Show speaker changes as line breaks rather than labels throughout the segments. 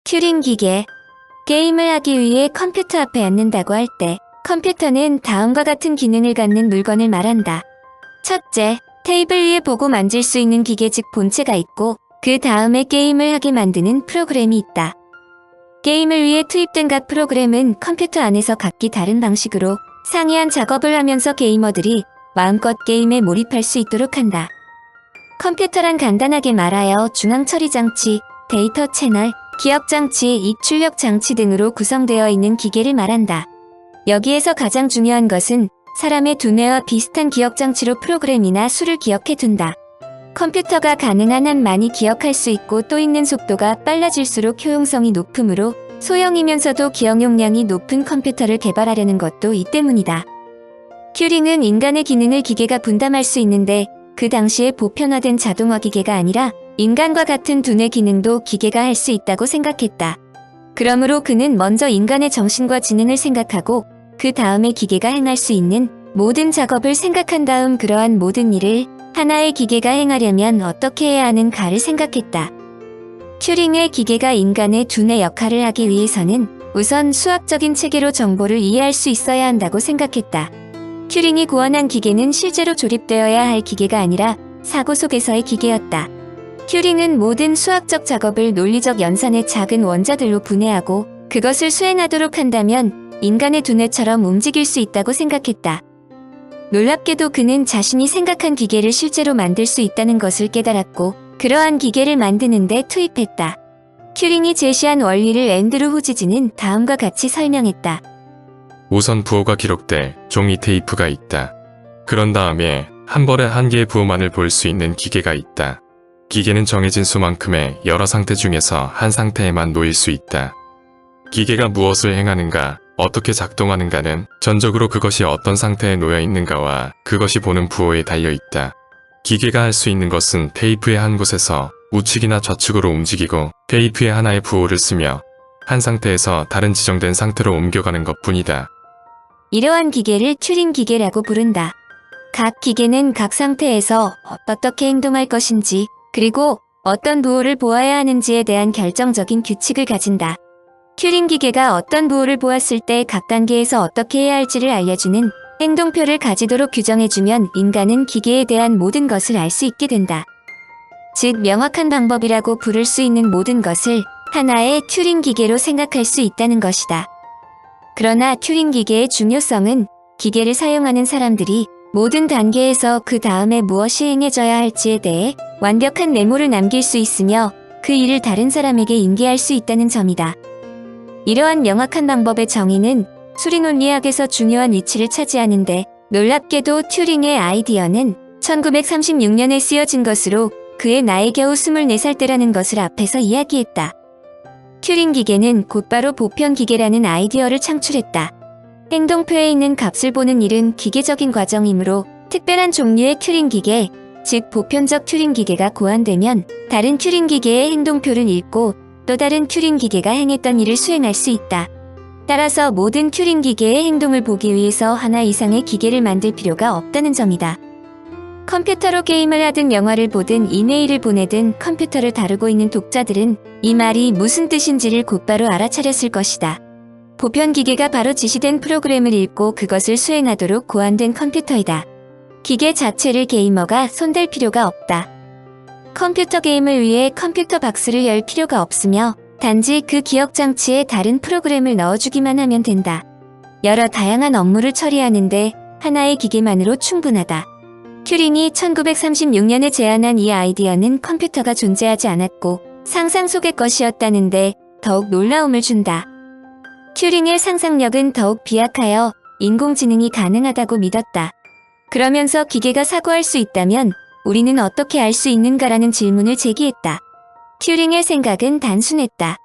튜링 기계. 게임을 하기 위해 컴퓨터 앞에 앉는다고 할 때 컴퓨터는 다음과 같은 기능을 갖는 물건을 말한다. 첫째, 테이블 위에 보고 만질 수 있는 기계 즉 본체가 있고 그 다음에 게임을 하게 만드는 프로그램이 있다. 게임을 위해 투입된 각 프로그램은 컴퓨터 안에서 각기 다른 방식으로 상이한 작업을 하면서 게이머들이 마음껏 게임에 몰입할 수 있도록 한다. 컴퓨터란 간단하게 말하여 중앙 처리 장치, 데이터 채널, 기억 장치, 입출력 장치 등으로 구성되어 있는 기계를 말한다. 여기에서 가장 중요한 것은 사람의 두뇌와 비슷한 기억 장치로 프로그램이나 수를 기억해 둔다. 컴퓨터가 가능한 한 많이 기억할 수 있고 또 읽는 속도가 빨라질수록 효용성이 높으므로 소형이면서도 기억 용량이 높은 컴퓨터를 개발하려는 것도 이 때문이다. 튜링은 인간의 기능을 기계가 분담할 수 있는데 그 당시에 보편화된 자동화 기계가 아니라 인간과 같은 두뇌 기능도 기계가 할 수 있다고 생각했다. 그러므로 그는 먼저 인간의 정신과 지능을 생각하고 그 다음에 기계가 행할 수 있는 모든 작업을 생각한 다음 그러한 모든 일을 하나의 기계가 행하려면 어떻게 해야 하는가를 생각했다. 튜링의 기계가 인간의 두뇌 역할을 하기 위해서는 우선 수학적인 체계로 정보를 이해할 수 있어야 한다고 생각했다. 튜링이 고안한 기계는 실제로 조립되어야 할 기계가 아니라 사고 속에서의 기계였다. 튜링은 모든 수학적 작업을 논리적 연산의 작은 원자들로 분해하고 그것을 수행하도록 한다면 인간의 두뇌처럼 움직일 수 있다고 생각했다. 놀랍게도 그는 자신이 생각한 기계를 실제로 만들 수 있다는 것을 깨달았고 그러한 기계를 만드는 데 투입했다. 튜링이 제시한 원리를 앤드루 후지즈는 다음과 같이 설명했다.
우선 부호가 기록될 종이 테이프가 있다. 그런 다음에 한 번에 한 개의 부호만을 볼 수 있는 기계가 있다. 기계는 정해진 수만큼의 여러 상태 중에서 한 상태에만 놓일 수 있다. 기계가 무엇을 행하는가, 어떻게 작동하는가는 전적으로 그것이 어떤 상태에 놓여 있는가와 그것이 보는 부호에 달려 있다. 기계가 할 수 있는 것은 테이프의 한 곳에서 우측이나 좌측으로 움직이고 테이프의 하나의 부호를 쓰며 한 상태에서 다른 지정된 상태로 옮겨가는 것뿐이다.
이러한 기계를 튜링 기계라고 부른다. 각 기계는 각 상태에서 어떻게 행동할 것인지 그리고 어떤 부호를 보아야 하는지에 대한 결정적인 규칙을 가진다. 튜링 기계가 어떤 부호를 보았을 때 각 단계에서 어떻게 해야 할지를 알려주는 행동표를 가지도록 규정해주면 인간은 기계에 대한 모든 것을 알 수 있게 된다. 즉 명확한 방법이라고 부를 수 있는 모든 것을 하나의 튜링 기계로 생각할 수 있다는 것이다. 그러나 튜링 기계의 중요성은 기계를 사용하는 사람들이 모든 단계에서 그 다음에 무엇이 행해져야 할지에 대해 완벽한 메모를 남길 수 있으며 그 일을 다른 사람에게 인계할 수 있다는 점이다. 이러한 명확한 방법의 정의는 수리논리학에서 중요한 위치를 차지하는데 놀랍게도 튜링의 아이디어는 1936년에 쓰여진 것으로 그의 나이 겨우 24살 때라는 것을 앞에서 이야기했다. 튜링 기계는 곧바로 보편 기계라는 아이디어를 창출했다. 행동표에 있는 값을 보는 일은 기계적인 과정이므로 특별한 종류의 튜링 기계, 즉 보편적 튜링 기계가 고안되면 다른 튜링 기계의 행동표를 읽고 또 다른 튜링 기계가 행했던 일을 수행할 수 있다. 따라서 모든 튜링 기계의 행동을 보기 위해서 하나 이상의 기계를 만들 필요가 없다는 점이다. 컴퓨터로 게임을 하든 영화를 보든 이메일을 보내든 컴퓨터를 다루고 있는 독자들은 이 말이 무슨 뜻인지를 곧바로 알아차렸을 것이다. 보편 기계가 바로 지시된 프로그램을 읽고 그것을 수행하도록 고안된 컴퓨터이다. 기계 자체를 게이머가 손댈 필요가 없다. 컴퓨터 게임을 위해 컴퓨터 박스를 열 필요가 없으며 단지 그 기억 장치에 다른 프로그램을 넣어주기만 하면 된다. 여러 다양한 업무를 처리하는데 하나의 기계만으로 충분하다. 튜링이 1936년에 제안한 이 아이디어는 컴퓨터가 존재하지 않았고 상상 속의 것이었다는데 더욱 놀라움을 준다. 튜링의 상상력은 더욱 비약하여 인공지능이 가능하다고 믿었다. 그러면서 기계가 사고할 수 있다면 우리는 어떻게 알 수 있는가라는 질문을 제기했다. 튜링의 생각은 단순했다.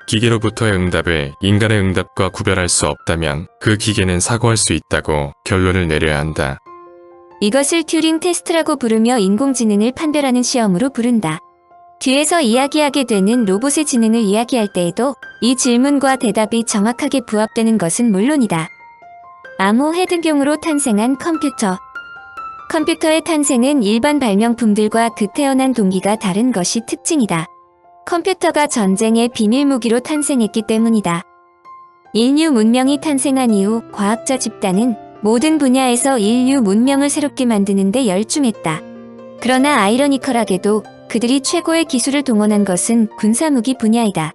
기계로부터의 응답을 인간의 응답과 구별할 수 없다면 그 기계는 사고할 수 있다고 결론을 내려야 한다.
이것을 튜링 테스트라고 부르며 인공지능을 판별하는 시험으로 부른다. 뒤에서 이야기하게 되는 로봇의 지능을 이야기할 때에도 이 질문과 대답이 정확하게 부합되는 것은 물론이다. 암호 헤드경으로 탄생한 컴퓨터. 컴퓨터의 탄생은 일반 발명품들과 그 태어난 동기가 다른 것이 특징이다. 컴퓨터가 전쟁의 비밀 무기로 탄생했기 때문이다. 인류 문명이 탄생한 이후 과학자 집단은 모든 분야에서 인류 문명을 새롭게 만드는 데 열중했다. 그러나 아이러니컬하게도 그들이 최고의 기술을 동원한 것은 군사무기 분야이다.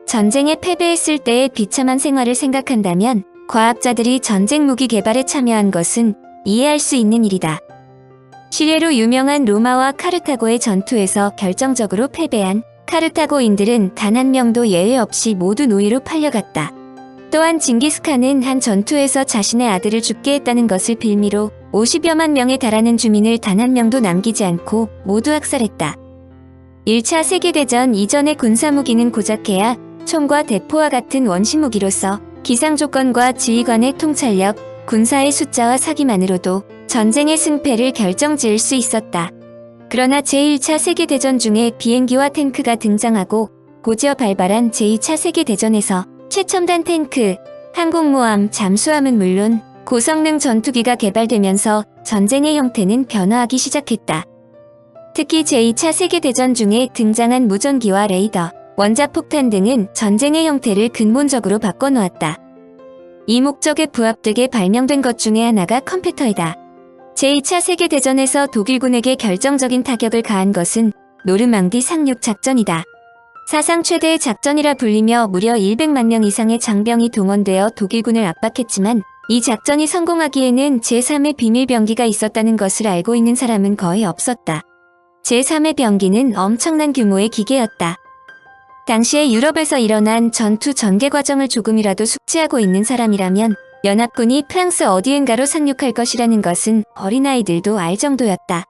전쟁에 패배했을 때의 비참한 생활을 생각한다면 과학자들이 전쟁 무기 개발에 참여한 것은 이해할 수 있는 일이다. 시례로 유명한 로마와 카르타고의 전투에서 결정적으로 패배한 카르타고인들은 단 한 명도 예외 없이 모두 노예로 팔려갔다. 또한 징기스칸은 한 전투에서 자신의 아들을 죽게 했다는 것을 빌미로 50여만 명에 달하는 주민을 단 한 명도 남기지 않고 모두 학살했다. 1차 세계대전 이전의 군사무기는 고작해야 총과 대포와 같은 원시무기로서 기상조건과 지휘관의 통찰력, 군사의 숫자와 사기만으로도 전쟁의 승패를 결정지을 수 있었다. 그러나 제1차 세계대전 중에 비행기와 탱크가 등장하고 곧이어 발발한 제2차 세계대전에서 최첨단 탱크, 항공모함, 잠수함은 물론 고성능 전투기가 개발되면서 전쟁의 형태는 변화하기 시작했다. 특히 제2차 세계대전 중에 등장한 무전기와 레이더, 원자폭탄 등은 전쟁의 형태를 근본적으로 바꿔놓았다. 이 목적에 부합되게 발명된 것 중에 하나가 컴퓨터이다. 제2차 세계대전에서 독일군에게 결정적인 타격을 가한 것은 노르망디 상륙 작전이다. 사상 최대의 작전이라 불리며 무려 100만 명 이상의 장병이 동원되어 독일군을 압박했지만 이 작전이 성공하기에는 제3의 비밀병기가 있었다는 것을 알고 있는 사람은 거의 없었다. 제3의 병기는 엄청난 규모의 기계였다. 당시에 유럽에서 일어난 전투 전개 과정을 조금이라도 숙지하고 있는 사람이라면 연합군이 프랑스 어디엔가로 상륙할 것이라는 것은 어린아이들도 알 정도였다.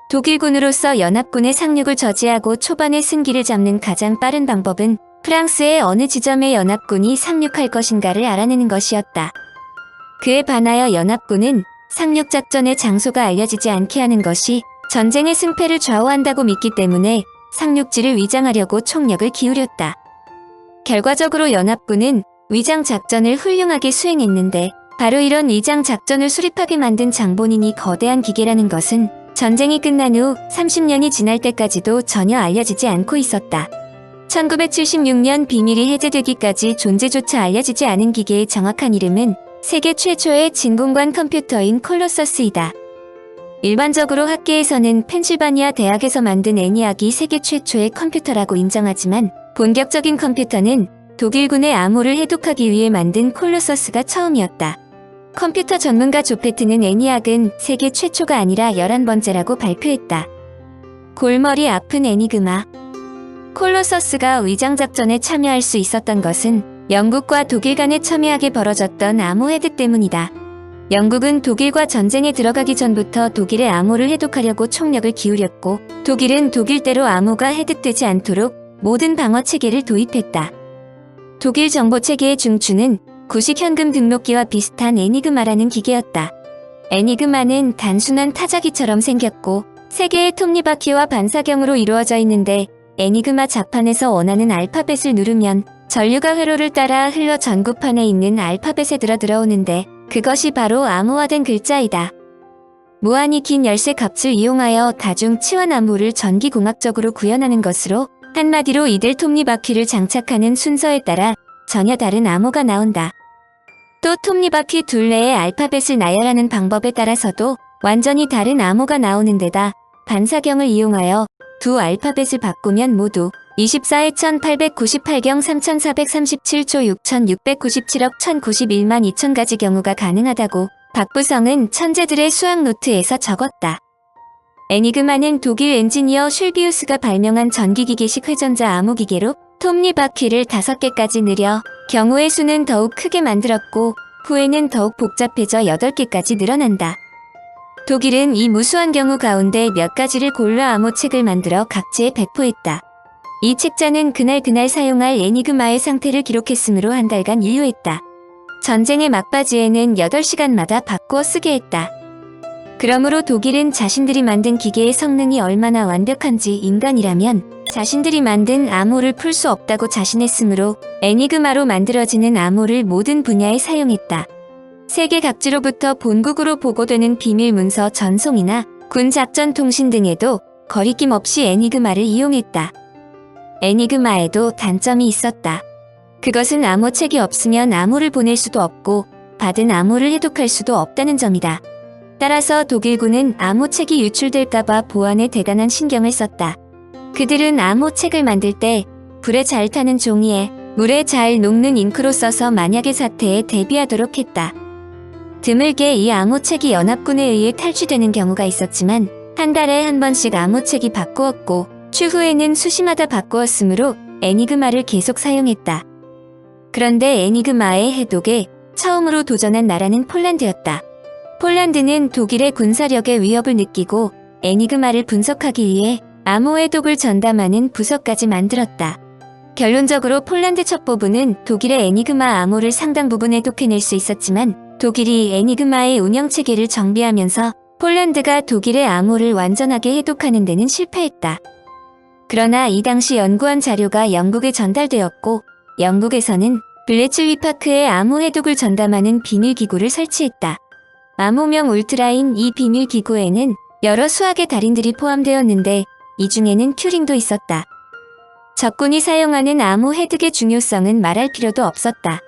독일군으로서 연합군의 상륙을 저지하고 초반의 승기를 잡는 가장 빠른 방법은 프랑스의 어느 지점에 연합군이 상륙할 것인가를 알아내는 것이었다. 그에 반하여 연합군은 상륙작전의 장소가 알려지지 않게 하는 것이 전쟁의 승패를 좌우한다고 믿기 때문에 상륙지를 위장하려고 총력을 기울였다. 결과적으로 연합군은 위장작전을 훌륭하게 수행했는데 바로 이런 위장작전을 수립하게 만든 장본인이 거대한 기계라는 것은 전쟁이 끝난 후 30년이 지날 때까지도 전혀 알려지지 않고 있었다. 1976년 비밀이 해제되기까지 존재조차 알려지지 않은 기계의 정확한 이름은 세계 최초의 진공관 컴퓨터인 콜로서스이다. 일반적으로 학계에서는 펜실바니아 대학에서 만든 애니악이 세계 최초의 컴퓨터라고 인정하지만 본격적인 컴퓨터는 독일군의 암호를 해독하기 위해 만든 콜로서스가 처음이었다. 컴퓨터 전문가 조페트는 애니악은 세계 최초가 아니라 11번째라고 발표했다. 골머리 아픈 애니그마. 콜로서스가 위장작전에 참여할 수 있었던 것은 영국과 독일 간에 첨예하게 벌어졌던 암호 해득 때문이다. 영국은 독일과 전쟁에 들어가기 전부터 독일의 암호를 해독하려고 총력을 기울였고 독일은 독일대로 암호가 해득되지 않도록 모든 방어체계를 도입했다. 독일 정보체계의 중추는 구식 현금 등록기와 비슷한 애니그마라는 기계였다. 애니그마는 단순한 타자기처럼 생겼고 3개의 톱니바퀴와 반사경으로 이루어져 있는데 애니그마 자판에서 원하는 알파벳을 누르면 전류가 회로를 따라 흘러 전구판에 있는 알파벳에 들어오는데 그것이 바로 암호화된 글자이다. 무한히 긴 열쇠 값을 이용하여 다중 치환 암호를 전기공학적으로 구현하는 것으로 한마디로 이들 톱니바퀴를 장착하는 순서에 따라 전혀 다른 암호가 나온다. 또 톱니바퀴 둘레의 알파벳을 나열하는 방법에 따라서도 완전히 다른 암호가 나오는 데다 반사경을 이용하여 두 알파벳을 바꾸면 모두 24의 1898경 3437조 6697억 1091만 2000가지 경우가 가능하다고 박부성은 천재들의 수학 노트에서 적었다. 애니그마는 독일 엔지니어 슐비우스가 발명한 전기기계식 회전자 암호기계로 톱니바퀴를 5개까지 늘려 경우의 수는 더욱 크게 만들었고 후에는 더욱 복잡해져 8개까지 늘어난다. 독일은 이 무수한 경우 가운데 몇 가지를 골라 암호책을 만들어 각지에 배포했다. 이 책자는 그날 사용할 애니그마의 상태를 기록했으므로 한 달간 인류했다. 전쟁의 막바지에는 8시간마다 바꾸어 쓰게 했다. 그러므로 독일은 자신들이 만든 기계의 성능이 얼마나 완벽한지 인간이라면 자신들이 만든 암호를 풀 수 없다고 자신했으므로 애니그마로 만들어지는 암호를 모든 분야에 사용했다. 세계 각지로부터 본국으로 보고되는 비밀 문서 전송이나 군 작전 통신 등에도 거리낌 없이 애니그마를 이용했다. 애니그마에도 단점이 있었다. 그것은 암호책이 없으면 암호를 보낼 수도 없고 받은 암호를 해독할 수도 없다는 점이다. 따라서 독일군은 암호책이 유출될까봐 보안에 대단한 신경을 썼다. 그들은 암호책을 만들 때 불에 잘 타는 종이에 물에 잘 녹는 잉크로 써서 만약의 사태에 대비하도록 했다. 드물게 이 암호책이 연합군에 의해 탈취되는 경우가 있었지만 한 달에 한 번씩 암호책이 바꾸었고 추후에는 수시마다 바꾸었으므로 애니그마를 계속 사용했다. 그런데 애니그마의 해독에 처음으로 도전한 나라는 폴란드였다. 폴란드는 독일의 군사력의 위협을 느끼고 애니그마를 분석하기 위해 암호 해독을 전담하는 부서까지 만들었다. 결론적으로 폴란드 첩보부는 독일의 애니그마 암호를 상당 부분 해독해낼 수 있었지만 독일이 애니그마의 운영체계를 정비하면서 폴란드가 독일의 암호를 완전하게 해독하는 데는 실패했다. 그러나 이 당시 연구한 자료가 영국에 전달되었고 영국에서는 블레츠리 파크에 암호 해독을 전담하는 비밀기구를 설치했다. 암호명 울트라인 이 비밀기구에는 여러 수학의 달인들이 포함되었는데 이 중에는 튜링도 있었다. 적군이 사용하는 암호 해독의 중요성은 말할 필요도 없었다.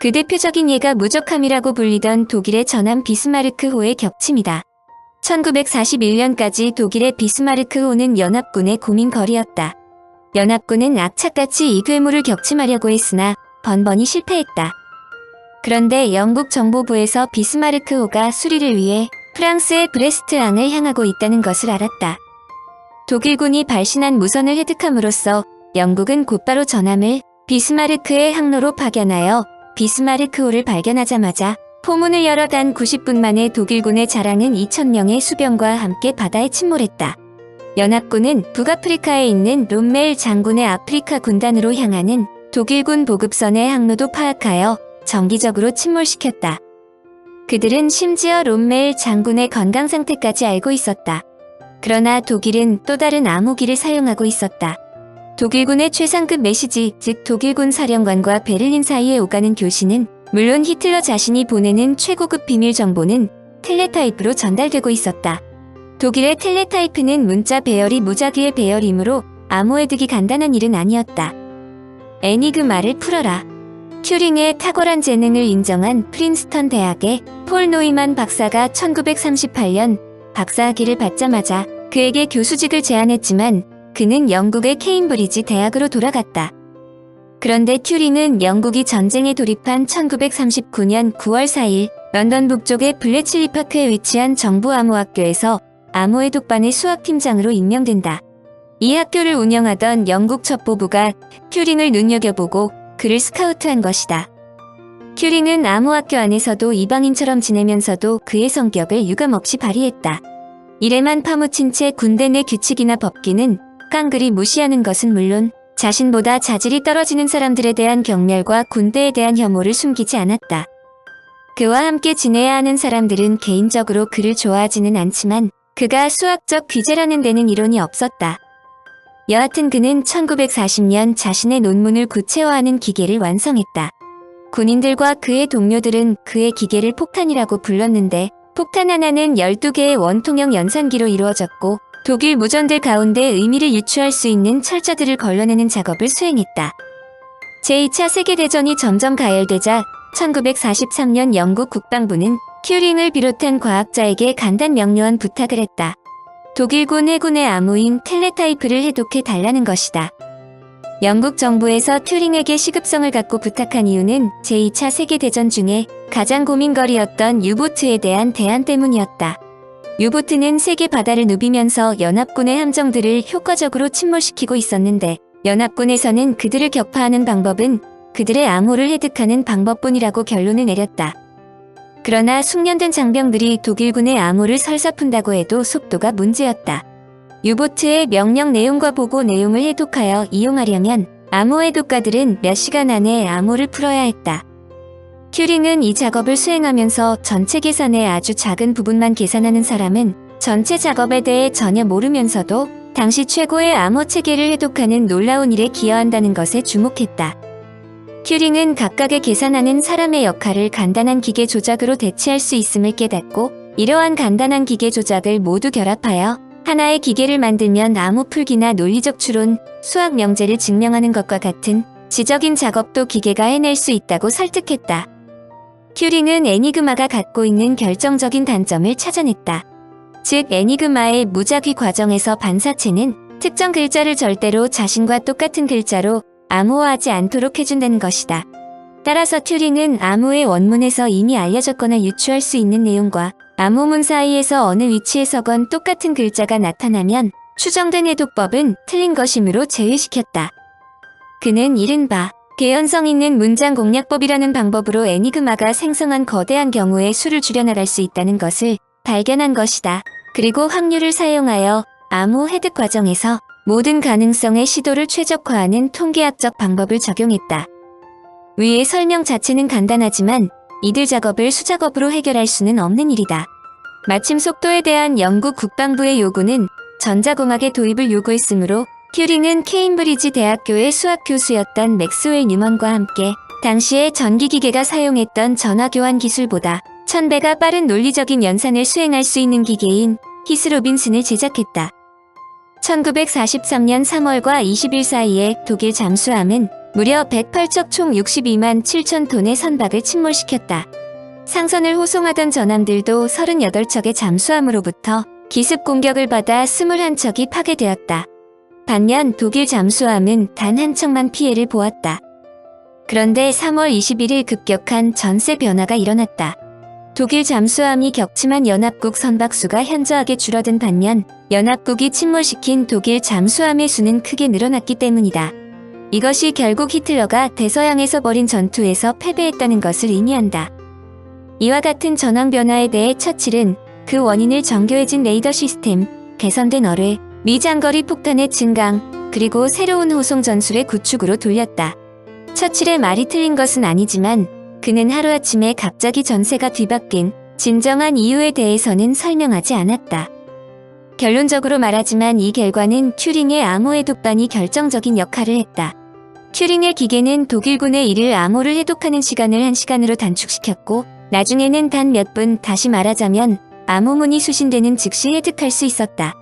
그 대표적인 예가 무적함이라고 불리던 독일의 전함 비스마르크호의 격침이다. 1941년까지 독일의 비스마르크호는 연합군의 고민거리였다. 연합군은 악착같이 이 괴물을 격침하려고 했으나 번번이 실패했다. 그런데 영국 정보부에서 비스마르크호가 수리를 위해 프랑스의 브레스트항을 향하고 있다는 것을 알았다. 독일군이 발신한 무선을 획득함으로써 영국은 곧바로 전함을 비스마르크의 항로로 파견하여 비스마르크호를 발견하자마자 포문을 열어 단 90분 만에 독일군의 자랑은 2,000명의 수병과 함께 바다에 침몰했다. 연합군은 북아프리카에 있는 롬멜 장군의 아프리카 군단으로 향하는 독일군 보급선의 항로도 파악하여 정기적으로 침몰시켰다. 그들은 심지어 롬멜 장군의 건강 상태까지 알고 있었다. 그러나 독일은 또 다른 암호기를 사용하고 있었다. 독일군의 최상급 메시지, 즉 독일군 사령관과 베를린 사이에 오가는 교신은 물론 히틀러 자신이 보내는 최고급 비밀 정보는 텔레타이프로 전달되고 있었다. 독일의 텔레타이프는 문자 배열이 무작위의 배열이므로 암호 해독이 간단한 일은 아니었다. 애니그마를 풀어라. 튜링의 탁월한 재능을 인정한 프린스턴 대학의 폴 노이만 박사가 1938년 박사학위를 받자마자 그에게 교수직을 제안했지만 그는 영국의 케임브리지 대학으로 돌아갔다. 그런데 튜링은 영국이 전쟁에 돌입한 1939년 9월 4일 런던 북쪽의 블레칠리 파크에 위치한 정부 암호학교에서 암호해독반의 수학팀장으로 임명된다. 이 학교를 운영하던 영국 첩보부가 튜링을 눈여겨보고 그를 스카우트한 것이다. 튜링은 암호학교 안에서도 이방인처럼 지내면서도 그의 성격을 유감없이 발휘했다. 일에만 파묻힌 채 군대 내 규칙이나 법규는 깡그리 무시하는 것은 물론 자신보다 자질이 떨어지는 사람들에 대한 경멸과 군대에 대한 혐오를 숨기지 않았다. 그와 함께 지내야 하는 사람들은 개인적으로 그를 좋아하지는 않지만 그가 수학적 귀재라는 데는 이론이 없었다. 여하튼 그는 1940년 자신의 논문을 구체화하는 기계를 완성했다. 군인들과 그의 동료들은 그의 기계를 폭탄이라고 불렀는데 폭탄 하나는 12개의 원통형 연산기로 이루어졌고 독일 무전들 가운데 의미를 유추할 수 있는 철자들을 걸러내는 작업을 수행했다. 제2차 세계대전이 점점 가열되자 1943년 영국 국방부는 튜링을 비롯한 과학자에게 간단 명료한 부탁을 했다. 독일군 해군의 암호인 텔레타이프를 해독해 달라는 것이다. 영국 정부에서 튜링에게 시급성을 갖고 부탁한 이유는 제2차 세계대전 중에 가장 고민거리였던 유보트에 대한 대안 때문이었다. 유보트는 세계 바다를 누비면서 연합군의 함정들을 효과적으로 침몰시키고 있었는데 연합군에서는 그들을 격파하는 방법은 그들의 암호를 해독하는 방법뿐이라고 결론을 내렸다. 그러나 숙련된 장병들이 독일군의 암호를 설사푼다고 해도 속도가 문제였다. 유보트의 명령 내용과 보고 내용을 해독하여 이용하려면 암호 해독가들은 몇 시간 안에 암호를 풀어야 했다. 튜링은 이 작업을 수행하면서 전체 계산의 아주 작은 부분만 계산하는 사람은 전체 작업에 대해 전혀 모르면서도 당시 최고의 암호 체계를 해독하는 놀라운 일에 기여한다는 것에 주목했다. 튜링은 각각의 계산하는 사람의 역할을 간단한 기계 조작으로 대체할 수 있음을 깨닫고 이러한 간단한 기계 조작을 모두 결합하여 하나의 기계를 만들면 암호 풀기나 논리적 추론, 수학 명제를 증명하는 것과 같은 지적인 작업도 기계가 해낼 수 있다고 설득했다. 튜링은 에니그마가 갖고 있는 결정적인 단점을 찾아냈다. 즉, 에니그마의 무작위 과정에서 반사체는 특정 글자를 절대로 자신과 똑같은 글자로 암호화하지 않도록 해준다는 것이다. 따라서 튜링은 암호의 원문에서 이미 알려졌거나 유추할 수 있는 내용과 암호문 사이에서 어느 위치에서건 똑같은 글자가 나타나면 추정된 해독법은 틀린 것이므로 제외시켰다. 그는 이른바 개연성 있는 문장 공략법이라는 방법으로 에니그마가 생성한 거대한 경우의 수를 줄여나갈 수 있다는 것을 발견한 것이다. 그리고 확률을 사용하여 암호 해독 과정에서 모든 가능성의 시도를 최적화하는 통계학적 방법을 적용했다. 위의 설명 자체는 간단하지만 이들 작업을 수작업으로 해결할 수는 없는 일이다. 마침 속도에 대한 영국 국방부의 요구는 전자공학의 도입을 요구했으므로 튜링은 케임브리지 대학교의 수학 교수였던 맥스웰 뉴먼과 함께 당시의 전기기계가 사용했던 전화교환 기술보다 1000배가 빠른 논리적인 연산을 수행할 수 있는 기계인 히스 로빈슨을 제작했다. 1943년 3월과 20일 사이에 독일 잠수함은 무려 108척 총 62만 7천 톤의 선박을 침몰시켰다. 상선을 호송하던 전함들도 38척의 잠수함으로부터 기습 공격을 받아 21척이 파괴되었다. 반면 독일 잠수함은 단 한 척만 피해를 보았다. 그런데 3월 21일 급격한 전세 변화가 일어났다. 독일 잠수함이 격침한 연합국 선박수가 현저하게 줄어든 반면 연합국이 침몰시킨 독일 잠수함의 수는 크게 늘어났기 때문이다. 이것이 결국 히틀러가 대서양에서 벌인 전투에서 패배했다는 것을 의미한다. 이와 같은 전황 변화에 대해 처칠은 그 원인을 정교해진 레이더 시스템, 개선된 어뢰, 미장거리 폭탄의 증강, 그리고 새로운 호송 전술의 구축으로 돌렸다. 처칠의 말이 틀린 것은 아니지만 그는 하루아침에 갑자기 전세가 뒤바뀐 진정한 이유에 대해서는 설명하지 않았다. 결론적으로 말하지만 이 결과는 튜링의 암호 해독반이 결정적인 역할을 했다. 튜링의 기계는 독일군의 이를 암호를 해독하는 시간을 1시간으로 단축시켰고 나중에는 단 몇 분, 다시 말하자면 암호문이 수신되는 즉시 해독할 수 있었다.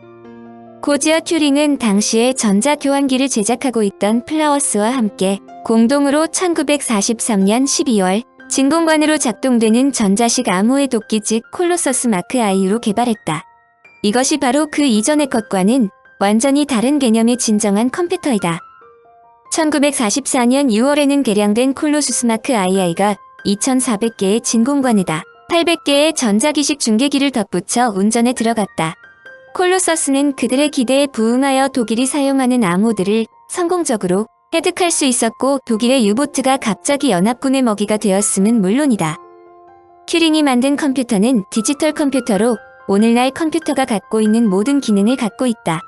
고지어 튜링은 당시에 전자교환기를 제작하고 있던 플라워스와 함께 공동으로 1943년 12월 진공관으로 작동되는 전자식 암호해독기 즉 콜로서스 마크 I로 개발했다. 이것이 바로 그 이전의 것과는 완전히 다른 개념의 진정한 컴퓨터이다. 1944년 6월에는 개량된 콜로서스 마크 II가 2400개의 진공관에다 800개의 전자기식 중계기를 덧붙여 운전에 들어갔다. 콜로서스는 그들의 기대에 부응하여 독일이 사용하는 암호들을 성공적으로 해독할 수 있었고 독일의 유보트가 갑자기 연합군의 먹이가 되었음은 물론이다. 튜링이 만든 컴퓨터는 디지털 컴퓨터로 오늘날 컴퓨터가 갖고 있는 모든 기능을 갖고 있다.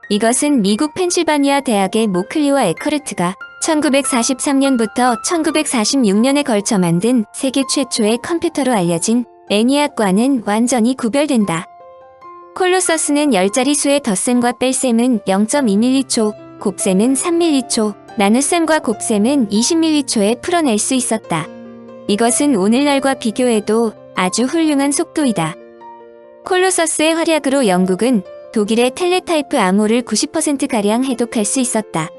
이것은 미국 펜실바니아 대학의 모클리와 에커르트가 1943년부터 1946년에 걸쳐 만든 세계 최초의 컴퓨터로 알려진 애니악과는 완전히 구별된다. 콜로서스는 10자리수의 덧셈과 뺄셈은 0.2m초, 곱셈은 3m초, 나눗셈과 곱셈은 20m초에 풀어낼 수 있었다. 이것은 오늘날과 비교해도 아주 훌륭한 속도이다. 콜로서스의 활약으로 영국은 독일의 텔레타이프 암호를 90%가량 해독할 수 있었다.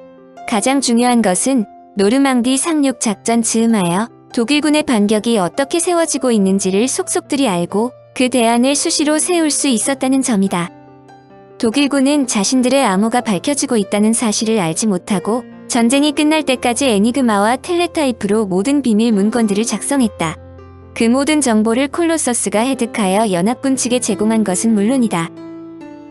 가장 중요한 것은 노르망디 상륙 작전 즈음하여 독일군의 반격이 어떻게 세워지고 있는지를 속속들이 알고 그 대안을 수시로 세울 수 있었다는 점이다. 독일군은 자신들의 암호가 밝혀지고 있다는 사실을 알지 못하고 전쟁이 끝날 때까지 에니그마와 텔레타이프로 모든 비밀 문건들을 작성했다. 그 모든 정보를 콜로서스가 해독하여 연합군 측에 제공한 것은 물론이다.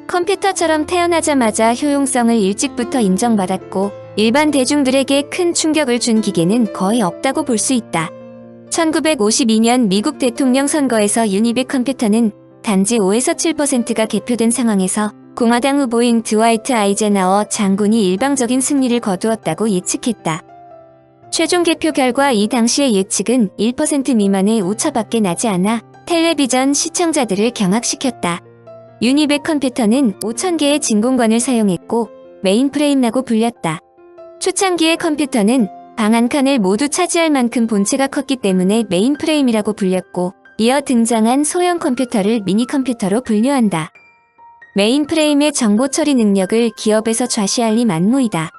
컴퓨터처럼 태어나자마자 효용성을 일찍부터 인정받았고 일반 대중들에게 큰 충격을 준 기계는 거의 없다고 볼 수 있다. 1952년 미국 대통령 선거에서 유니빅 컴퓨터는 단지 5에서 7%가 개표된 상황에서 공화당 후보인 드와이트 아이젠하워 장군이 일방적인 승리를 거두었다고 예측했다. 최종 개표 결과 이 당시의 예측은 1% 미만의 오차밖에 나지 않아 텔레비전 시청자들을 경악시켰다. 유니백 컴퓨터는 5,000개의 진공관을 사용했고 메인프레임이라고 불렸다. 초창기의 컴퓨터는 방 한 칸을 모두 차지할 만큼 본체가 컸기 때문에 메인프레임이라고 불렸고 이어 등장한 소형 컴퓨터를 미니컴퓨터로 분류한다. 메인프레임의 정보 처리 능력을 기업에서 좌시할 리 만무이다.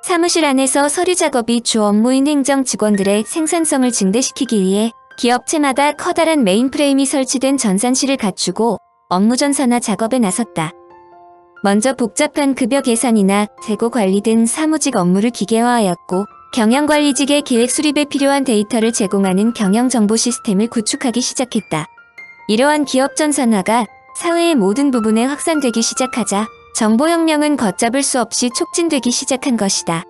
사무실 안에서 서류 작업이 주 업무인 행정 직원들의 생산성을 증대시키기 위해 기업체마다 커다란 메인프레임이 설치된 전산실을 갖추고 업무 전산화 작업에 나섰다. 먼저 복잡한 급여 계산이나 재고 관리 등 사무직 업무를 기계화하였고 경영관리직의 계획 수립에 필요한 데이터를 제공하는 경영정보 시스템을 구축하기 시작했다. 이러한 기업 전산화가 사회의 모든 부분에 확산되기 시작하자 정보혁명은 걷잡을 수 없이 촉진되기 시작한 것이다.